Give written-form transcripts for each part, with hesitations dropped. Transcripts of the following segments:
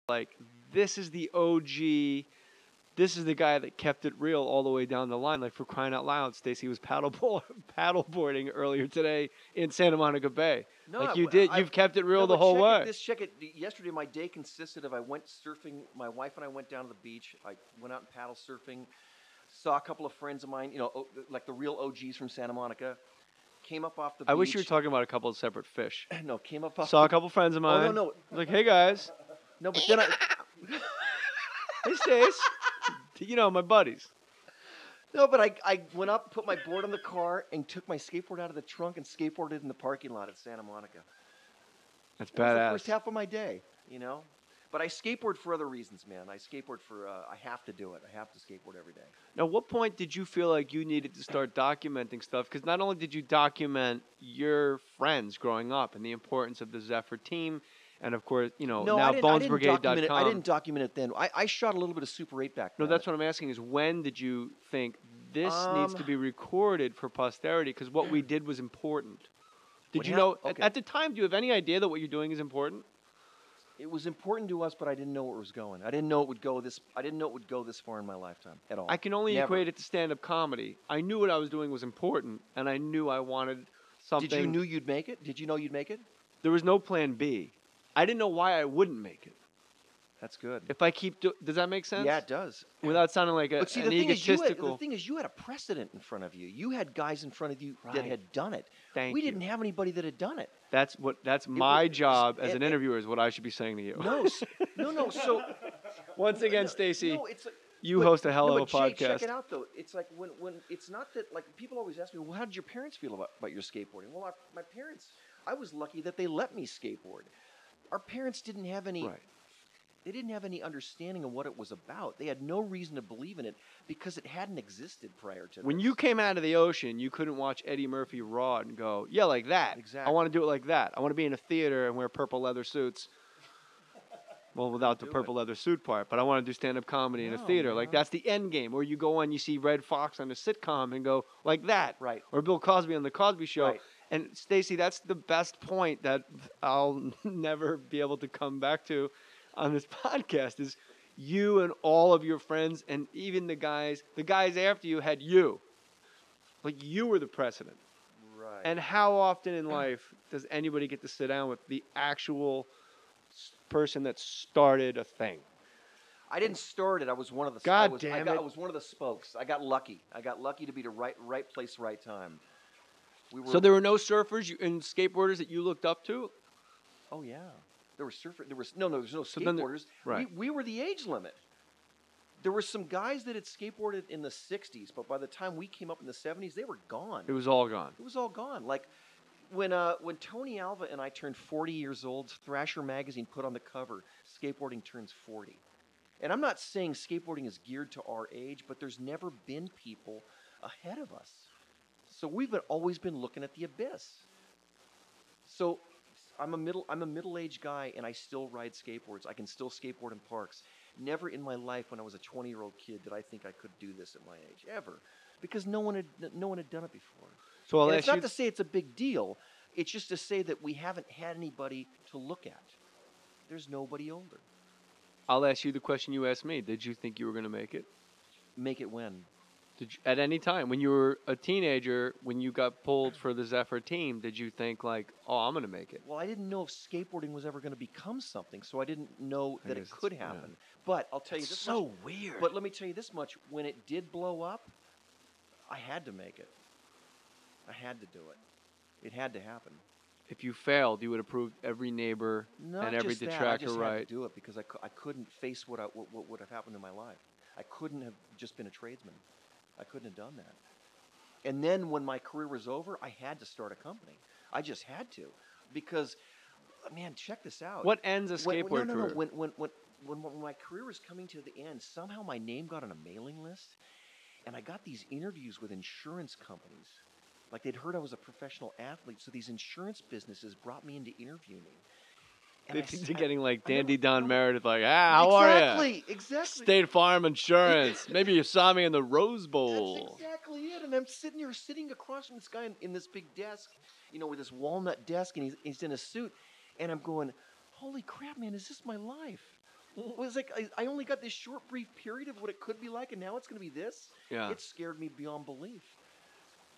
like, this is the OG. This is the guy that kept it real all the way down the line. Like, for crying out loud, Stacy was paddleboarding earlier today in Santa Monica Bay. No, like you did. You've kept it real no, the whole way. Check it. Yesterday, my day consisted of I went surfing. My wife and I went down to the beach. I went out and paddle surfing. Saw a couple of friends of mine, like the real OGs from Santa Monica. Came up off the beach. I wish you were talking about a couple of separate fish. No, came up off. Saw a couple friends of mine. Oh, no. Like, hey, guys. No, but then Hey, Stace. My buddies. No, but I went up, put my board on the car, and took my skateboard out of the trunk and skateboarded in the parking lot at Santa Monica. That's badass. That was the first half of my day, But I skateboard for other reasons, man. I skateboard for, I have to do it. I have to skateboard every day. Now, what point did you feel like you needed to start documenting stuff? Because not only did you document your friends growing up and the importance of the Zephyr team, and of course, now BonesBrigade.com. I didn't document it then. I shot a little bit of Super 8 back then. No, that's what I'm asking is when did you think this needs to be recorded for posterity? Because what we did was important. Did you know, okay. at the time, do you have any idea that what you're doing is important? It was important to us, but I didn't know where it was going. I didn't know it would go this. I didn't know it would go this far in my lifetime at all. I can only equate it to stand-up comedy. I knew what I was doing was important, and I knew I wanted something. Did you know you'd make it? Did you know you'd make it? There was no plan B. I didn't know why I wouldn't make it. That's good. If I keep does that make sense? Yeah, it does. Without sounding like but see, an egotistical. The thing is, you had a precedent in front of you. You had guys in front of you that had done it. Thank we you. didn't have anybody that had done it. That's my job as an interviewer is what I should be saying to you. No. So once again, Stacy, you host a hell of a Jay, podcast. Check it out though. It's like when it's not that like people always ask me, well, how did your parents feel about your skateboarding? Well, my parents, I was lucky that they let me skateboard. Our parents didn't have any. Right. They didn't have any understanding of what it was about. They had no reason to believe in it because it hadn't existed prior to When this. you came out of the ocean, you couldn't watch Eddie Murphy Raw and go, yeah, like that. Exactly. I want to do it like that. I want to be in a theater and wear purple leather suits. Well, without the purple leather suit part, but I want to do stand-up comedy in a theater. Like, that's the end game. Or you go on, you see Red Fox on a sitcom and go, like that. Right. Or Bill Cosby on The Cosby Show. Right. And, Stacy, that's the best point that I'll never be able to come back to on this podcast is you and all of your friends and even the guys after you had you. Like, you were the precedent. Right. And how often in life does anybody get to sit down with the actual person that started a thing? I didn't start it. I was one of the. I was one of the spokes. I got lucky. I got lucky to be the right place, right time. So there were no surfers and skateboarders that you looked up to? Oh yeah, there were surfers. There was no skateboarders. Right. We were the age limit. There were some guys that had skateboarded in the '60s, but by the time we came up in the '70s, they were gone. It was all gone. It was all gone. Like when Tony Alva and I turned 40 years old, Thrasher magazine put on the cover, "Skateboarding turns 40." And I'm not saying skateboarding is geared to our age, but there's never been people ahead of us. So we've always been looking at the abyss. So I'm a middle-aged guy, and I still ride skateboards. I can still skateboard in parks. Never in my life, when I was a 20-year-old kid, did I think I could do this at my age ever, because no one had done it before. So it's not to say it's a big deal. It's just to say that we haven't had anybody to look at. There's nobody older. I'll ask you the question you asked me. Did you think you were going to make it? Make it when? At any time, when you were a teenager, when you got pulled for the Zephyr team, did you think like, oh, I'm going to make it? Well, I didn't know if skateboarding was ever going to become something, so I didn't know that it could happen. Yeah. But I'll tell you this much. So weird. But let me tell you this much. When it did blow up, I had to make it. I had to do it. It had to happen. If you failed, you would have proved every neighbor and every detractor I just right. had to do it because I couldn't face what would have happened in my life. I couldn't have just been a tradesman. I couldn't have done that. And then when my career was over, I had to start a company. I just had to, because, man, check this out. What ends a skateboard career? When my career was coming to the end, somehow my name got on a mailing list, and I got these interviews with insurance companies. Like, they'd heard I was a professional athlete, so these insurance businesses brought me in to interview me. They think they're getting like Dandy Don Meredith, like, how are you? Exactly. State Farm Insurance. Maybe you saw me in the Rose Bowl. That's exactly it. And I'm sitting across from this guy in this big desk, with this walnut desk, and he's in a suit. And I'm going, holy crap, man, is this my life? it was like I only got this short, brief period of what it could be like, and now it's going to be this. Yeah. It scared me beyond belief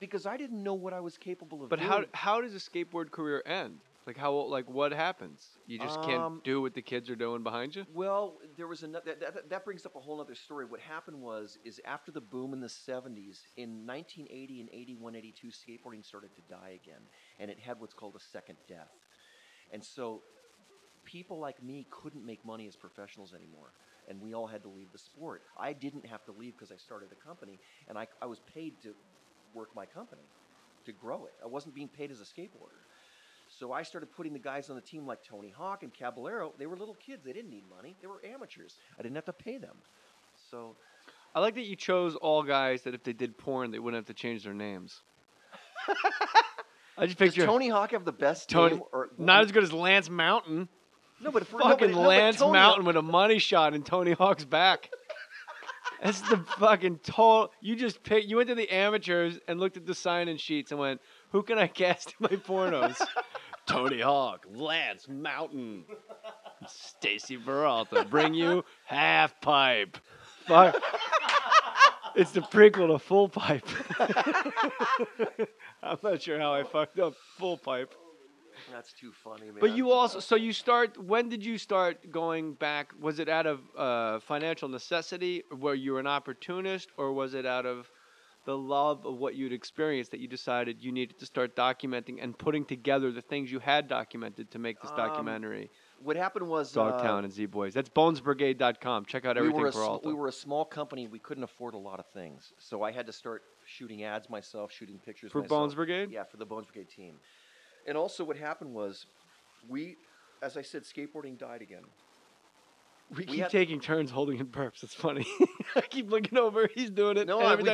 because I didn't know what I was capable of But doing. how does a skateboard career end? Like what happens? You just can't do what the kids are doing behind you? Well, there was another. That brings up a whole other story. What happened is after the boom in the 70s, in 1980 and 81, 82, skateboarding started to die again, and it had what's called a second death. And so people like me couldn't make money as professionals anymore, and we all had to leave the sport. I didn't have to leave because I started a company, and I was paid to work my company, to grow it. I wasn't being paid as a skateboarder. So I started putting the guys on the team like Tony Hawk and Caballero. They were little kids. They didn't need money. They were amateurs. I didn't have to pay them. So I like that you chose all guys that if they did porn, they wouldn't have to change their names. I just picture does Tony Hawk have the best Tony, name? Or, not as good as Lance Mountain. No, but if we're Fucking Lance Tony Mountain with a money shot in Tony Hawk's back. That's the fucking total. You went to the amateurs and looked at the sign-in sheets and went, "Who can I cast in my pornos?" Tony Hawk, Lance Mountain, Stacy Peralta, bring you Half Pipe. Fuck. It's the prequel to Full Pipe. I'm not sure how I fucked up Full Pipe. That's too funny, man. But when did you start going back? Was it out of financial necessity, where you were an opportunist, or was it out of the love of what you'd experienced that you decided you needed to start documenting and putting together the things you had documented to make this documentary? What happened was Dogtown and Z-Boys. That's bonesbrigade.com. Check out everything Peralta. We were a small company. We couldn't afford a lot of things. So I had to start shooting ads myself, shooting pictures For myself. Bones Brigade? Yeah, for the Bones Brigade team. And also what happened was as I said, skateboarding died again. We keep taking turns holding in burps. It's funny. I keep looking over. He's doing it. No, I'm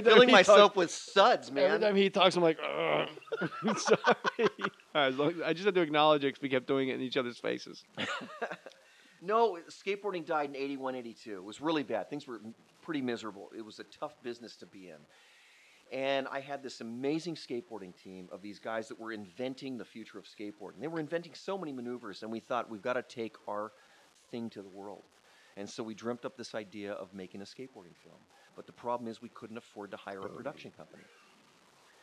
filling myself with suds, man. Every time he talks, I'm like, ugh. I'm sorry. All right, I just had to acknowledge it because we kept doing it in each other's faces. No, skateboarding died in 81, 82. It was really bad. Things were pretty miserable. It was a tough business to be in. And I had this amazing skateboarding team of these guys that were inventing the future of skateboarding. They were inventing so many maneuvers, and we thought, we've got to take our thing to the world. And so we dreamt up this idea of making a skateboarding film. But the problem is we couldn't afford to hire a production company.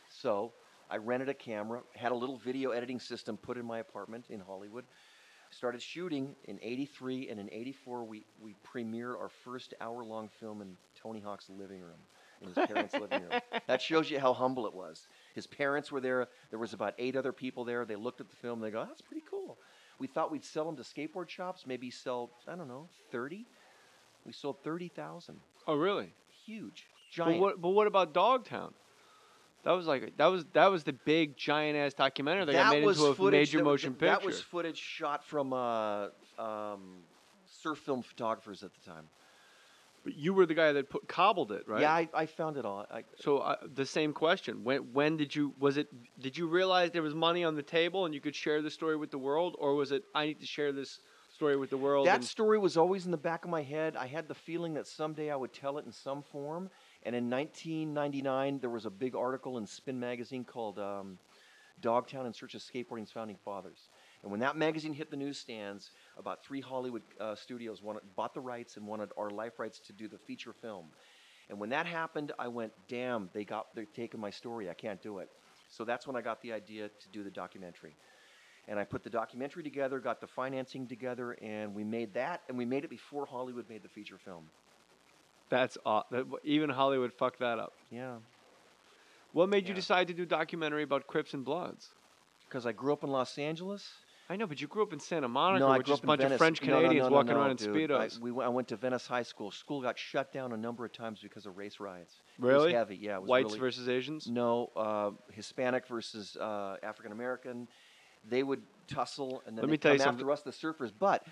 So I rented a camera, had a little video editing system put in my apartment in Hollywood, started shooting in 83, and in 84 we premiered our first hour-long film in Tony Hawk's living room, in his parents' living room. That shows you how humble it was. His parents were there. There was about 8 other people there. They looked at the film and they go, that's pretty cool. We thought we'd sell them to skateboard shops, maybe sell, 30. We sold 30,000. Oh, really? Huge. Giant. But what about Dogtown? That was the big giant ass documentary that got made into a major motion picture. That was footage shot from surf film photographers at the time. But you were the guy that cobbled it, right? Yeah, I found it all. So the same question: when did you did you realize there was money on the table and you could share the story with the world, or was it I need to share this story with the world? That story was always in the back of my head. I had the feeling that someday I would tell it in some form. And in 1999, there was a big article in Spin magazine called "Dogtown in Search of Skateboarding's Founding Fathers." And when that magazine hit the newsstands, about 3 Hollywood studios bought the rights and wanted our life rights to do the feature film. And when that happened, I went, damn, they're taking my story. I can't do it. So that's when I got the idea to do the documentary. And I put the documentary together, got the financing together, and we made that. And we made it before Hollywood made the feature film. That's even Hollywood fucked that up. Yeah. What made you decide to do a documentary about Crips and Bloods? Because I grew up in Los Angeles. I know, but you grew up in Santa Monica, No, I which grew is up a bunch in of Venice. French Canadians walking around in dude. Speedos. I went to Venice High School. School got shut down a number of times because of race riots. Really? It was heavy, yeah. It was Whites really, versus Asians? No, Hispanic versus African American. They would tussle, and then Let me they'd tell you come something. after us, the surfers. But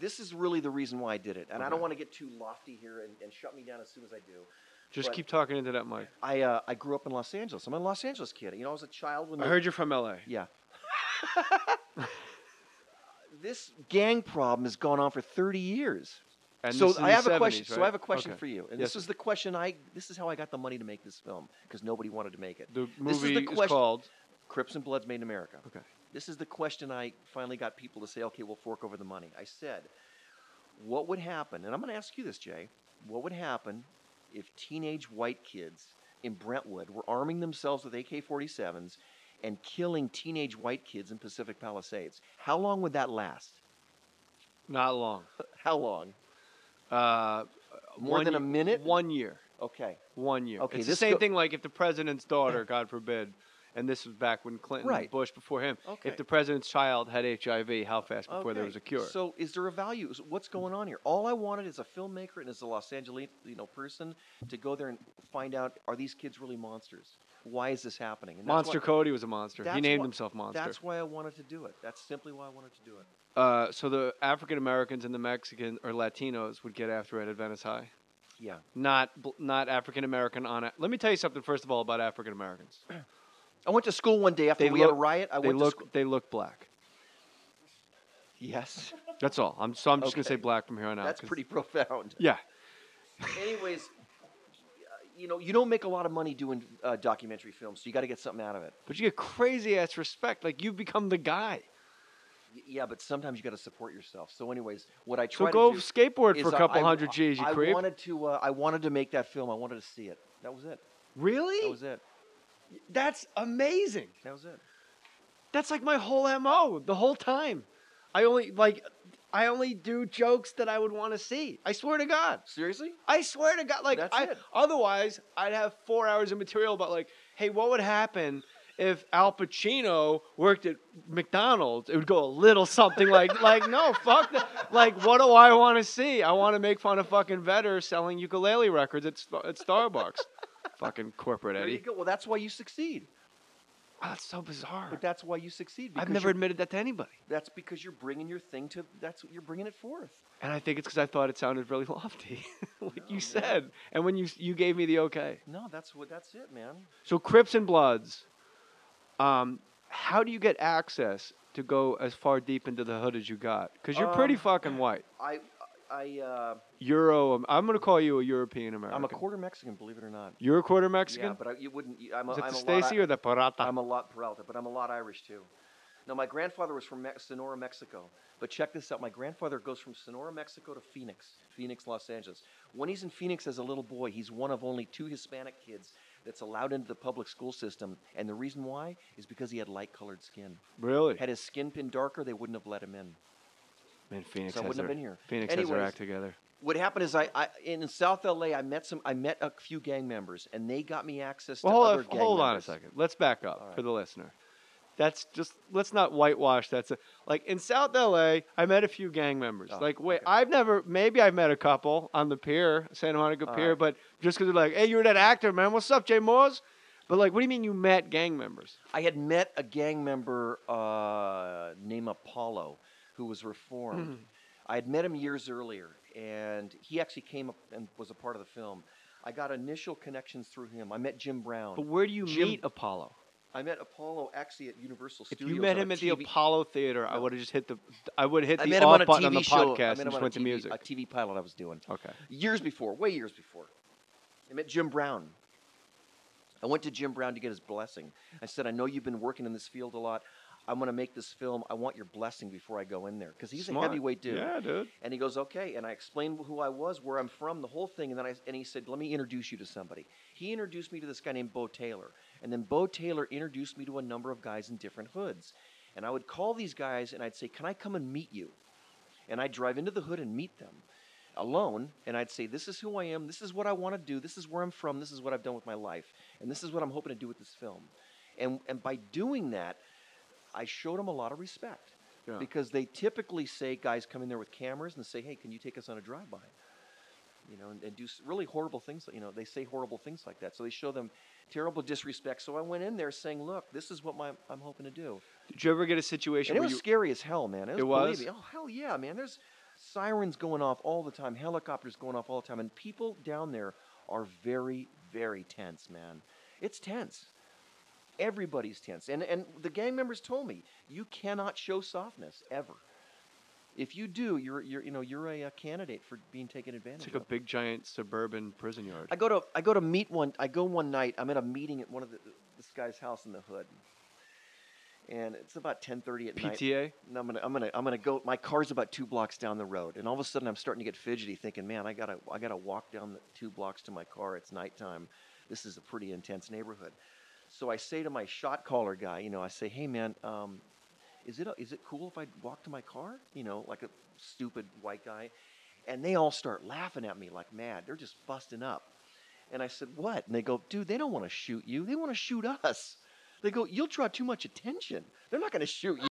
this is really the reason why I did it. And I don't want to get too lofty here and shut me down as soon as I do. Just keep talking into that mic. I grew up in Los Angeles. I'm a Los Angeles kid. You know, I was a child when I heard you're from L.A. Yeah. This gang problem has gone on for 30 years. And So this is I have the a 70s, question. right? So I have a question Okay. for you, and Yes, this is the question. This is how I got the money to make this film because nobody wanted to make it. The This is movie the is question- called... Crips and Bloods Made in America. Okay. This is the question I finally got people to say, okay, we'll fork over the money. I said, what would happen, and I'm going to ask you this, Jay, what would happen if teenage white kids in Brentwood were arming themselves with AK-47s and killing teenage white kids in Pacific Palisades? How long would that last? Not long. How long? More than a minute? 1 year. Okay. 1 year. Okay, It's the same thing like if the president's daughter, God forbid, and this was back when Clinton, Right. Bush before him, Okay. if the president's child had HIV, how fast before there Okay. was a cure? So is there a value? What's going on here? All I wanted as a filmmaker and as a Los Angeles person to go there and find out, are these kids really monsters? Why is this happening? And that's Monster Cody was a monster. He that's named why- himself Monster. That's why I wanted to do it. That's simply why I wanted to do it. So the African Americans and the Mexican or Latinos would get after it at Venice High. Yeah. Not African American on it. Let me tell you something first of all about African Americans. I went to school one day after They we had a look- riot. They look black. Yes. That's all. I'm just gonna Okay. say black from here on out. That's 'cause- pretty profound. Yeah. Anyways, you don't make a lot of money doing documentary films, so you got to get something out of it. But you get crazy ass respect. Like you've become the guy. Yeah, but sometimes you got to support yourself. So, anyways, what I So try go to do skateboard is for a couple hundred G's, you I creep. wanted to make that film. I wanted to see it. That was it. Really? That was it. That's amazing. That was it. That's like my whole MO the whole time. I only do jokes that I would want to see. I swear to God. Seriously? I swear to God. Like That's it. Otherwise, I'd have 4 hours of material about like, hey, what would happen if Al Pacino worked at McDonald's? It would go a little something like no, fuck that. Like, what do I want to see? I want to make fun of fucking Vedder selling ukulele records at Starbucks. Fucking corporate There you Eddie. go. Well, that's why you succeed. Oh, that's so bizarre. But that's why you succeed. I've because never you're- admitted that to anybody. That's because you're bringing your thing to. You're bringing it forth. And I think it's because I thought it sounded really lofty, like No, you man. said. And when you gave me the okay. No, that's it, man. So Crips and Bloods, how do you get access to go as far deep into the hood as you got? Because you're pretty fucking white. I'm going to call you a European American. I'm a quarter Mexican, believe it or not. You're a quarter Mexican? Yeah, but you wouldn't. I'm Is it I'm the a lot. Stacy or the Parata? I'm a lot Peralta, but I'm a lot Irish too. No, my grandfather was from Sonora, Mexico. But check this out. My grandfather goes from Sonora, Mexico to Phoenix, Los Angeles. When he's in Phoenix as a little boy, he's one of only 2 Hispanic kids that's allowed into the public school system. And the reason why is because he had light-colored skin. Really? Had his skin been darker, they wouldn't have let him in. Man, Phoenix So I has wouldn't have their, been here. Phoenix has their Anyways, act together. What happened is in South LA, I met a few gang members, and they got me access to Well, other gang hold on a members. second. Let's back up All right. for the listener. That's just, let's not whitewash that. Like in South LA, I met a few gang members. Oh, Wait, okay. maybe I've met a couple on the pier, Santa Monica All Pier, right. but just because they're like, hey, you're that actor, man. What's up, Jay Moors? But like, what do you mean you met gang members? I had met a gang member named Apollo who was reformed. I had met him years earlier, and he actually came up and was a part of the film. I got initial connections through him. I met Jim Brown. But where do you Jim- meet Apollo? I met Apollo actually at Universal If Studios. you met on him a at the TV Apollo Theater, I No. would have just hit the I met him on off a button on TV the show. I podcast met and him just on went to a music. TV pilot I was doing. Okay. Way years before. I met Jim Brown. I went to Jim Brown to get his blessing. I said, I know you've been working in this field a lot. I'm going to make this film. I want your blessing before I go in there. Because he's Smart. a heavyweight dude. Yeah, dude. And he goes, okay. And I explained who I was, where I'm from, the whole thing. And he said, let me introduce you to somebody. He introduced me to this guy named Bo Taylor. And then Bo Taylor introduced me to a number of guys in different hoods. And I would call these guys and I'd say, can I come and meet you? And I'd drive into the hood and meet them alone. And I'd say, this is who I am. This is what I want to do. This is where I'm from. This is what I've done with my life. And this is what I'm hoping to do with this film. And by doing that, I showed them a lot of respect. Yeah. Because they typically say, guys come in there with cameras and say, hey, can you take us on a drive-by? You know, and do really horrible things. You know, they say horrible things like that. So they show them terrible disrespect. So I went in there saying, look, this is what I'm hoping to do. Did you ever get a situation And it where was you... scary as hell, man. It was? Believe me. Oh, hell yeah, man. There's sirens going off all the time, helicopters going off all the time. And people down there are very, very tense, man. It's tense. Everybody's tense. And the gang members told me, you cannot show softness, ever. If you do, you're a candidate for being taken advantage It's like of. a big, giant suburban prison yard. I go one night. I'm at a meeting at this guy's house in the hood, and it's about 10:30 at night. PTA. And I'm gonna go. My car's about 2 blocks down the road, and all of a sudden I'm starting to get fidgety, thinking, man, I gotta walk down the 2 blocks to my car. It's nighttime. This is a pretty intense neighborhood. So I say to my shot caller guy, I say, hey man, is it cool if I walk to my car? Like a stupid white guy, and they all start laughing at me like mad. They're just busting up. And I said, what? And they go, dude, they don't want to shoot you. They want to shoot us. They go, you'll draw too much attention. They're not going to shoot you.